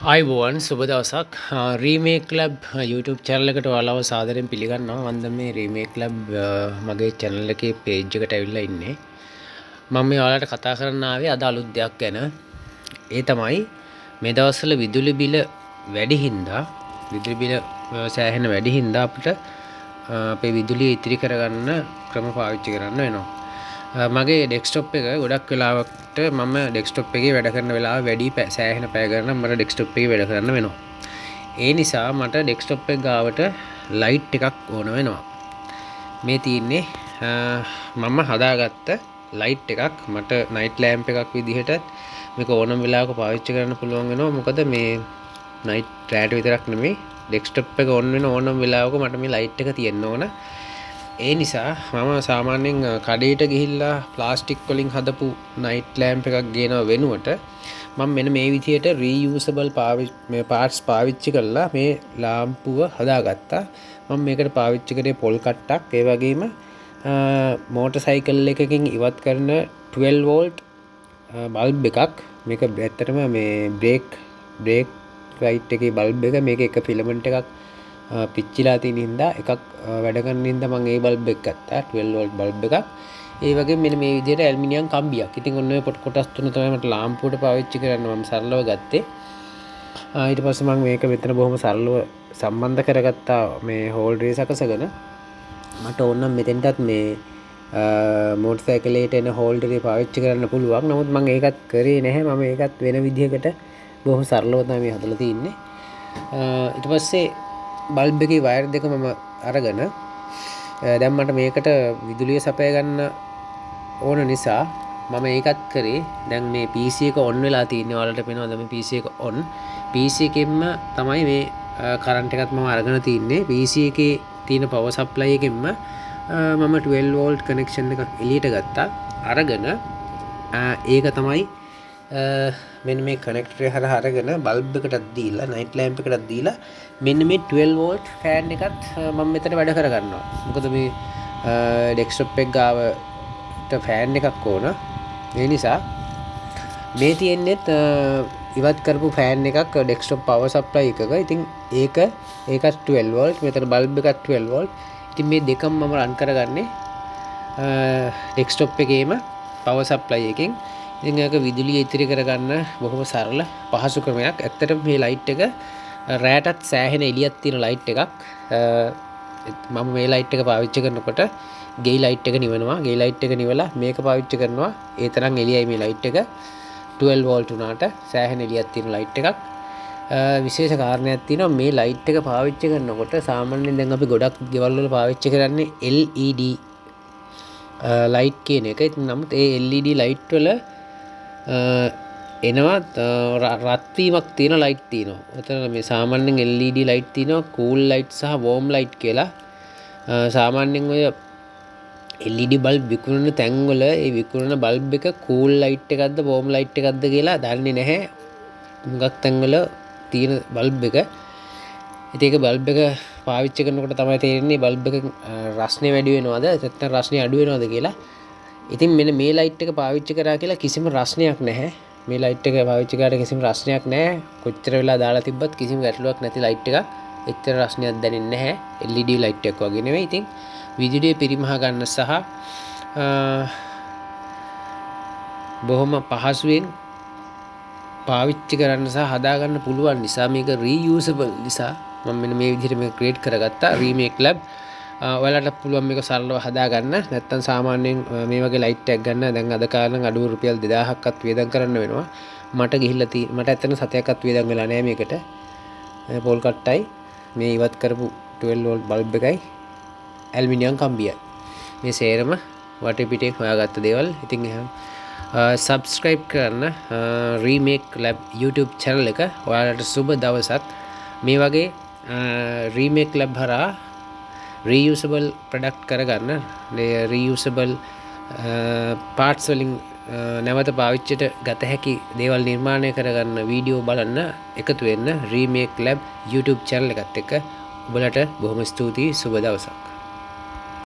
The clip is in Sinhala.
අයිබෝවන් සුබ දවසක් රීමේක් ලැබ් YouTube channel එකට ඔයාලව සාදරයෙන් පිළිගන්නවා. මම මේ රීමේක් ලැබ් මගේ channel එකේ page එකට ඇවිල්ලා ඉන්නේ. මම මේ ඔයාලට කතා කරන්න ආවේ අද අලුත් දෙයක් ගැන. ඒ තමයි මේ දවස්වල විදුලි බිල වැඩි හින්දා විදුලි බිල සෑහෙන වැඩි හින්දා අපිට අපේ විදුලිය ඉතිරි කරගන්න ක්‍රම පාවිච්චි කරන්න වෙනවා. මගේ ඩෙස්ක්ටොප් එක ගොඩක් වෙලාවට මම ඩෙස්ක්ටොප් එකේ වැඩ කරන වෙලාව වැඩි සෑහෙන පැය ගන්න මට ඩෙස්ක්ටොප් එකේ වැඩ කරන්න වෙනවා. ඒ නිසා මට ඩෙස්ක්ටොප් එක ගාවට ලයිට් එකක් ඕන වෙනවා. මේ තියෙන්නේ මම හදාගත්ත ලයිට් එකක්. මට නයිට් ලෑම්ප් එකක් විදිහට මේක ඕනම වෙලාවක පාවිච්චි කරන්න පුළුවන් වෙනවා. මොකද මේ නයිට් රෑට විතරක් නෙමෙයි ඩෙස්ක්ටොප් එක ඔන් වෙන ඕනම වෙලාවක මට මේ ලයිට් එක තියෙන්න ඕන. ඒ නිසා මම සාමාන්‍යයෙන් කඩේට ගිහිල්ලා ප්ලාස්ටික් වලින් හදපු නයිට් ලෑම්ප් එකක් ගේනව වෙනුවට මම මෙන්න මේ විදිහට රීයුසබල් පාර්ට්ස් පාවිච්චි කරලා මේ ලාම්පුව හදාගත්තා. මම මේකට පාවිච්චි කරේ පොල් කට්ටක්, ඒ වගේම මෝටර් සයිකල් එකකින් ඉවත් කරන 12 වෝල්ට් බල්බ් එකක්. මේක ඇත්තටම මේ බ්‍රේක් ලයිට් එකේ බල්බ් එක. මේක එක ෆිලමන්ට් එකක් පිච්චිලා තියෙන හින්දා එකක් වැඩ කරන හින්දා මම ඒ බල්බ් එක ගත්තා, 12 වෝල්ට් බල්බ් එකක්. ඒ වගේම මෙන්න මේ විදිහට ඇලුමිනියම් කම්බියක්. ඉතින් ඔන්න ඔය කොටස් තුන තමයි මට ලාම්පුවට පාවිච්චි කරන්න මම සරලව ගත්තේ. ඊට පස්සේ මම මේක මෙතන බොහොම සරලව සම්බන්ධ කරගත්තා මේ හෝල්ඩරේ සකසගෙන. මට ඕන නම් මෙතෙන්ටත් මේ මෝටර් සයිකලේට එන හෝල්ඩරේ පාවිච්චි කරන්න පුළුවන්. නමුත් මම ඒකත් කරේ නැහැ. මම ඒකත් වෙන විදිහකට බොහොම සරලව තමයි හදලා තින්නේ. ඊට පස්සේ බල්බ් එකේ වයර් දෙක මම අරගෙන දැන් මට මේකට විදුලිය සපය ගන්න ඕන නිසා මම ඒකත් කරේ. දැන් මේ PC එක ඔන් වෙලා තියෙන්නේ. ඔයාලට පේනවද මේ PC එක ඔන්? PC එකෙන්ම තමයි මේ කරන්ට් එකත් මම අරගෙන තින්නේ. PC එකේ තියෙන පවර් සප්ලයි එකෙන්ම මම 12 වෝල්ට් කනෙක්ෂන් එකක් එළියට ගත්තා. අරගෙන ඒක තමයි මෙන්න මේ කනෙක්ටර් එක හරහා අරගෙන බල්බ් එකටත් දීලා නයිට් ලෑම්ප් එකටත් දීලා මෙන්න මේ 12 වෝල්ට් ෆෑන් එකත් මම මෙතන වැඩ කර ගන්නවා. මොකද මේ ඩෙස්ක්ටොප් එක ගාවට ෆෑන් එකක් ඕන. ඒ නිසා මේ තියෙන්නේත් ඉවත් කරපු ෆෑන් එකක් ඩෙස්ක්ටොප් පවර් සප්ලයි එකක. ඉතින් ඒකත් 12 වෝල්ට්, මෙතන බල්බ් එකත් 12 වෝල්ට්. ඉතින් මේ දෙකම මම රන් කරගන්නේ ඩෙස්ක්ටොප් එකේම පවර් සප්ලයි එකෙන්. ඉතින් ඒක විදුලිය ඉතිරි කරගන්න බොහොම සරල පහසු ක්‍රමයක්. ඇත්තටම මේ ලයිට් එක රෑටත් සෑහෙන එළියක් තියෙන ලයිට් එකක්. මම මේ ලයිට් එක පාවිච්චි කරනකොට ගෙයි ලයිට් එක නිවනවා. ගෙයි ලයිට් එක නිවලා මේක පාවිච්චි කරනවා. ඒ තරම් එළියයි මේ ලයිට් එක. 12 වෝල්ට් උනාට සෑහෙන එළියක් තියෙන ලයිට් එකක්. විශේෂ කාරණයක් තියෙනවා මේ ලයිට් එක පාවිච්චි කරනකොට. සාමාන්‍යයෙන් දැන් අපි ගොඩක් ගෙවල් වල පාවිච්චි කරන්නේ LED ලයිට් කියන එක. ඉතින් නමුත් ඒ LED ලයිට් වල එනවා රත් වීමක් තියෙන ලයිට් තියෙනවා. එතන මේ සාමාන්‍යයෙන් LED ලයිට් තියෙනවා කූල් ලයිට් සහ වෝම් ලයිට් කියලා. සාමාන්‍යයෙන් ඔය LED බල්බ් විකුණන තැන්වල ඒ විකුණන බල්බ් එක කූල් ලයිට් එකක්ද වෝම් ලයිට් එකක්ද කියලා දන්නේ නැහැ. හුඟක් තැන්වල තියෙන බල්බ් එක. ඉතින් ඒක බල්බ් එක පාවිච්චි කරනකොට තමයි තේරෙන්නේ බල්බ් එක රස්නේ වැඩි වෙනවද නැත්නම් රස්නේ අඩු වෙනවද කියලා. ඉතින් මෙන්න මේ ලයිට් එක පාවිච්චි කරා කියලා කිසිම රස්නයක් නැහැ. මේ ලයිට් එක පාවිච්චි කරාට කිසිම රස්නයක් නැහැ. කොච්චර වෙලා දාලා තිබ්බත් කිසිම ගැටලුවක් නැති ලයිට් එකක්. එච්චර රස්නයක් දැනෙන්නේ නැහැ. LED ලයිට් එකක් වගේ නෙවෙයි. ඉතින් විදුලිය පරිමහ ගන්න සහ බොහොම පහසුවෙන් පාවිච්චි කරන්න සහ හදා ගන්න පුළුවන් නිසා මේක රීයුසබල් නිසා මම මෙන්න මේ විදිහට මේක ක්‍රියේට් කරගත්තා රීමේක් ලැබ්. ඔයාලට පුළුවන් මේක සරලව හදා ගන්න. නැත්නම් සාමාන්‍යයෙන් මේ වගේ ලයිට් එකක් ගන්න දැන් අද කාලේ නම් අඩුව රුපියල් 2000ක්වත් වියදම් කරන්න වෙනවා. මට ඇත්තටම සතයක්වත් වියදම් වෙලා නැහැ මේකට. පොල් කට්ටයි මේ ඉවත් කරපු 12 වෝල්ට් බල්බ් එකයි ඇලුමිනියම් කම්බියයි. මේ සේරම වටේ පිටේ හොයාගත්ත දේවල්. ඉතින් subscribe කරන්න රීමේක් ලැබ් YouTube channel එක. ඔයාලට සුබ දවසක්. මේ වගේ රීමේක් ලැබ් හරහා reusable product කරගන්න, reusable parts වලින් නැවත පාවිච්චියට ගත හැකි දේවල් නිර්මාණය කරගන්න වීඩියෝ බලන්න එකතු වෙන්න රීමේක් ලැබ් YouTube channel එකත් එක්ක. ඔබලට බොහොම ස්තුතියි. සුබ දවසක්.